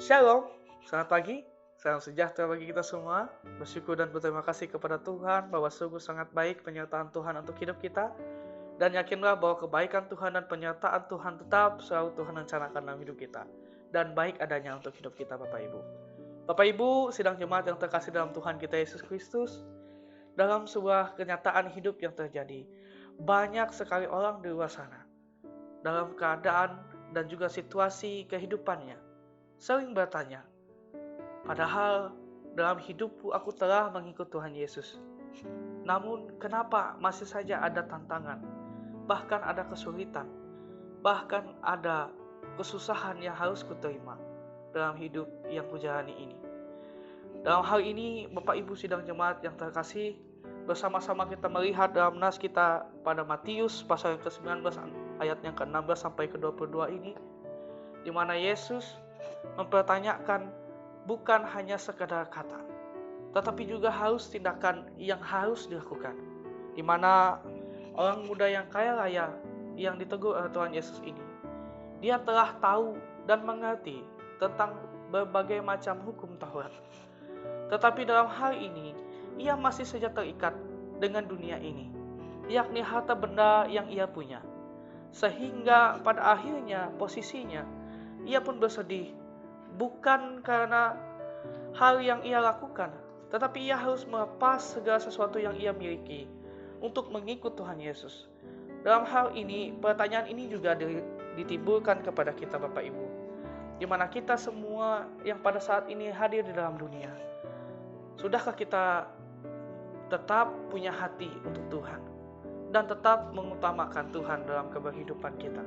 Shalom, selamat pagi, salam sejahtera bagi kita semua. Bersyukur dan berterima kasih kepada Tuhan bahwa sungguh sangat baik penyertaan Tuhan untuk hidup kita. Dan yakinlah bahwa kebaikan Tuhan dan penyertaan Tuhan tetap selalu Tuhan rencanakan dalam hidup kita. Dan baik adanya untuk hidup kita Bapak Ibu. Bapak Ibu, sidang jemaat yang terkasih dalam Tuhan kita Yesus Kristus, dalam sebuah kenyataan hidup yang terjadi, banyak sekali orang di luar sana, dalam keadaan dan juga situasi kehidupannya, sering bertanya, padahal dalam hidupku aku telah mengikut Tuhan Yesus. Namun kenapa masih saja ada tantangan, bahkan ada kesulitan, bahkan ada kesusahan yang harus kuterima dalam hidup yang kujalani ini. Dalam hal ini Bapak Ibu sidang jemaat yang terkasih, bersama-sama kita melihat dalam nas kita pada Matius pasal yang ke-19 ayat yang ke-16 sampai ke-22 ini, di mana Yesus mempertanyakan bukan hanya sekadar kata, tetapi juga harus tindakan yang harus dilakukan. Di mana orang muda yang kaya raya yang ditegur oleh Tuhan Yesus ini, dia telah tahu dan mengerti tentang berbagai macam hukum Taurat. Tetapi dalam hal ini, ia masih saja terikat dengan dunia ini, yakni harta benda yang ia punya. Sehingga pada akhirnya posisinya, ia pun bersedih, bukan karena hal yang ia lakukan, tetapi ia harus melepas segala sesuatu yang ia miliki untuk mengikut Tuhan Yesus. Dalam hal ini, pertanyaan ini juga ditimbulkan kepada kita Bapak Ibu, di mana kita semua yang pada saat ini hadir di dalam dunia, sudahkah kita tetap punya hati untuk Tuhan dan tetap mengutamakan Tuhan dalam kehidupan kita?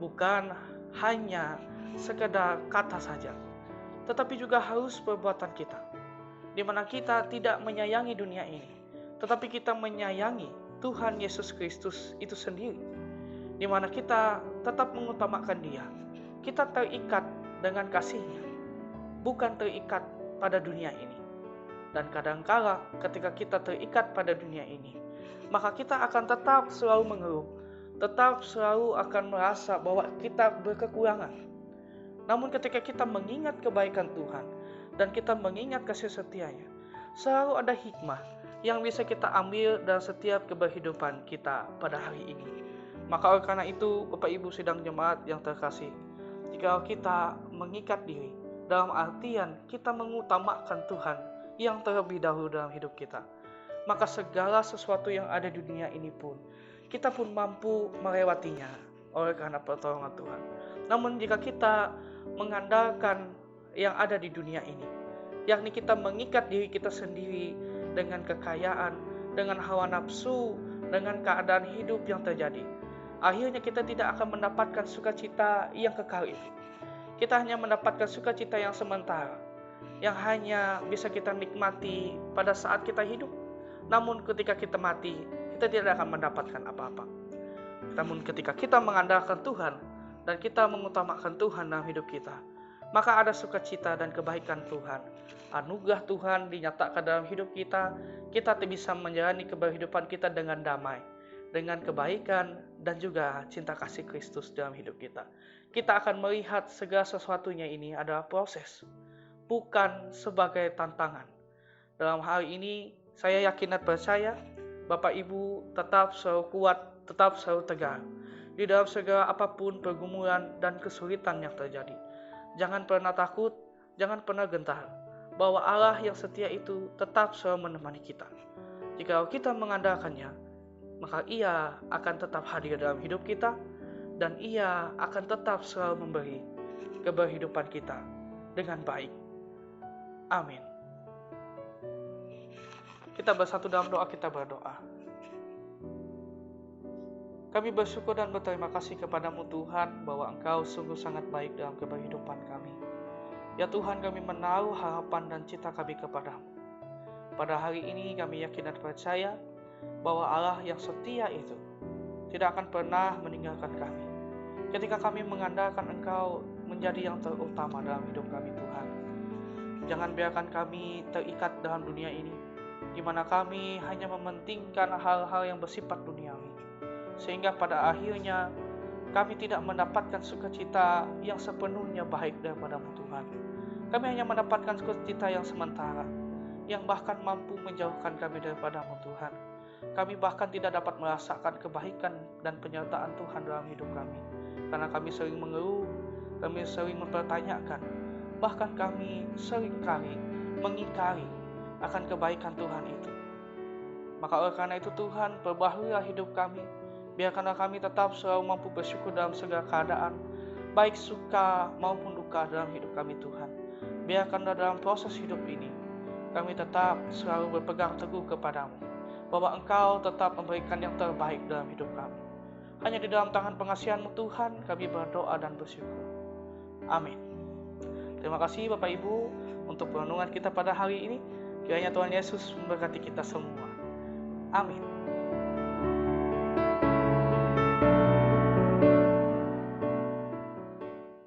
Bukan hanya sekedar kata saja, tetapi juga harus perbuatan kita, di mana kita tidak menyayangi dunia ini, tetapi kita menyayangi Tuhan Yesus Kristus itu sendiri, di mana kita tetap mengutamakan Dia. Kita terikat dengan kasih-Nya, bukan terikat pada dunia ini. Dan kadangkala ketika kita terikat pada dunia ini, maka kita akan tetap selalu mengeluh, tetap selalu akan merasa bahwa kita berkekurangan. Namun ketika kita mengingat kebaikan Tuhan dan kita mengingat kasih setia-Nya, selalu ada hikmah yang bisa kita ambil dalam setiap kehidupan kita pada hari ini. Maka oleh karena itu, Bapak Ibu sidang jemaat yang terkasih, jika kita mengikat diri dalam artian kita mengutamakan Tuhan yang terlebih dahulu dalam hidup kita, maka segala sesuatu yang ada di dunia ini pun kita pun mampu melewatinya oleh karena pertolongan Tuhan. Namun jika kita mengandalkan yang ada di dunia ini, yakni kita mengikat diri kita sendiri dengan kekayaan, dengan hawa nafsu, dengan keadaan hidup yang terjadi, akhirnya kita tidak akan mendapatkan sukacita yang kekal itu. Kita hanya mendapatkan sukacita yang sementara, yang hanya bisa kita nikmati pada saat kita hidup. Namun ketika kita mati, kita tidak akan mendapatkan apa-apa. Namun ketika kita mengandalkan Tuhan dan kita mengutamakan Tuhan dalam hidup kita, maka ada sukacita dan kebaikan Tuhan. Anugerah Tuhan dinyatakan dalam hidup kita. Kita bisa menjalani kehidupan kita dengan damai, dengan kebaikan dan juga cinta kasih Kristus dalam hidup kita. Kita akan melihat segala sesuatunya ini adalah proses, bukan sebagai tantangan. Dalam hal ini, saya yakin dan percaya Bapak Ibu tetap selalu kuat, tetap selalu tegar di dalam segala apapun pergumulan dan kesulitan yang terjadi. Jangan pernah takut, jangan pernah gentar, bahwa Allah yang setia itu tetap selalu menemani kita. Jika kita mengandalkannya, maka Ia akan tetap hadir dalam hidup kita, dan Ia akan tetap selalu memberi kehidupan kita dengan baik. Amin. Kita bersatu dalam doa, kita berdoa. Kami bersyukur dan berterima kasih kepadamu Tuhan, bahwa Engkau sungguh sangat baik dalam kehidupan kami. Ya Tuhan, kami menaruh harapan dan cita kami kepadamu. Pada hari ini kami yakin dan percaya bahwa Allah yang setia itu tidak akan pernah meninggalkan kami. Ketika kami mengandalkan Engkau menjadi yang terutama dalam hidup kami Tuhan. Jangan biarkan kami terikat dalam dunia ini, di mana kami hanya mementingkan hal-hal yang bersifat duniawi, sehingga pada akhirnya kami tidak mendapatkan sukacita yang sepenuhnya baik daripadamu Tuhan. Tuhan. Kami hanya mendapatkan sukacita yang sementara, yang bahkan mampu menjauhkan kami daripada-Mu Tuhan. Kami bahkan tidak dapat merasakan kebaikan dan penyertaan Tuhan dalam hidup kami, karena kami sering mengeluh, kami sering mempertanyakan, bahkan kami seringkali mengingkari akan kebaikan Tuhan itu. Maka oleh karena itu Tuhan, perbaharilah hidup kami, biarkanlah kami tetap selalu mampu bersyukur dalam segala keadaan, baik suka maupun duka dalam hidup kami Tuhan. Biarkanlah dalam proses hidup ini, kami tetap selalu berpegang teguh kepadamu, bahwa Engkau tetap memberikan yang terbaik dalam hidup kami. Hanya di dalam tangan pengasihan-Mu Tuhan, kami berdoa dan bersyukur. Amin. Terima kasih Bapak Ibu untuk renungan kita pada hari ini. Kiranya Tuhan Yesus memberkati kita semua. Amin.